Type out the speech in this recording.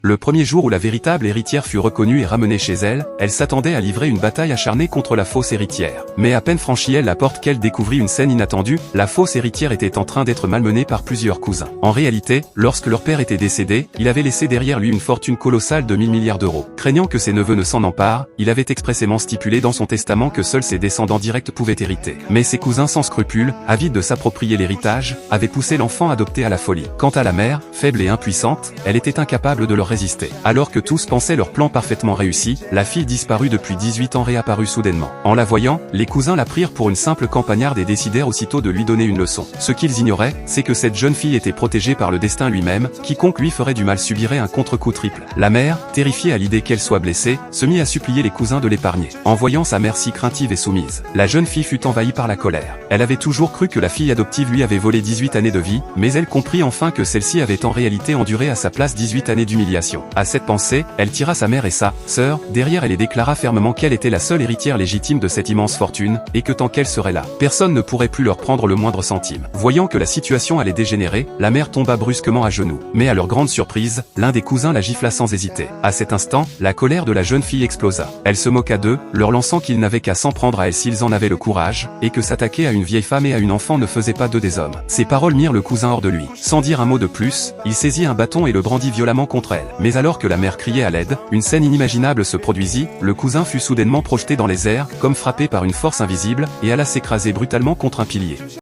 Le premier jour où la véritable héritière fut reconnue et ramenée chez elle, elle s'attendait à livrer une bataille acharnée contre la fausse héritière. Mais à peine franchit elle la porte qu'elle découvrit une scène inattendue, la fausse héritière était en train d'être malmenée par plusieurs cousins. En réalité, lorsque leur père était décédé, il avait laissé derrière lui une fortune colossale de 1000 milliards d'euros. Craignant que ses neveux ne s'en emparent, il avait expressément stipulé dans son testament que seuls ses descendants directs pouvaient hériter. Mais ses cousins sans scrupules, avides de s'approprier l'héritage, avaient poussé l'enfant adopté à la folie. Quant à la mère, faible et impuissante, elle était incapable de leur résister. Alors que tous pensaient leur plan parfaitement réussi, la fille disparue depuis 18 ans réapparut soudainement. En la voyant, les cousins la prirent pour une simple campagnarde et décidèrent aussitôt de lui donner une leçon. Ce qu'ils ignoraient, c'est que cette jeune fille était protégée par le destin lui-même, quiconque lui ferait du mal subirait un contre-coup triple. La mère, terrifiée à l'idée qu'elle soit blessée, se mit à supplier les cousins de l'épargner. En voyant sa mère si craintive et soumise, la jeune fille fut envahie par la colère. Elle avait toujours cru que la fille adoptive lui avait volé 18 années de vie, mais elle comprit enfin que celle-ci avait en réalité enduré à sa place 18 années d'humiliation. À cette pensée, elle tira sa mère et sa sœur derrière elle et déclara fermement qu'elle était la seule héritière légitime de cette immense fortune, et que tant qu'elle serait là, personne ne pourrait plus leur prendre le moindre centime. Voyant que la situation allait dégénérer, la mère tomba brusquement à genoux. Mais à leur grande surprise, l'un des cousins la gifla sans hésiter. À cet instant, la colère de la jeune fille explosa. Elle se moqua d'eux, leur lançant qu'ils n'avaient qu'à s'en prendre à elle s'ils en avaient le courage, et que s'attaquer à une vieille femme et à une enfant ne faisait pas d'eux des hommes. Ces paroles mirent le cousin hors de lui. Sans dire un mot de plus, il saisit un bâton et le brandit violemment contre elle. Mais alors que la mère criait à l'aide, une scène inimaginable se produisit, le cousin fut soudainement projeté dans les airs, comme frappé par une force invisible, et alla s'écraser brutalement contre un pilier.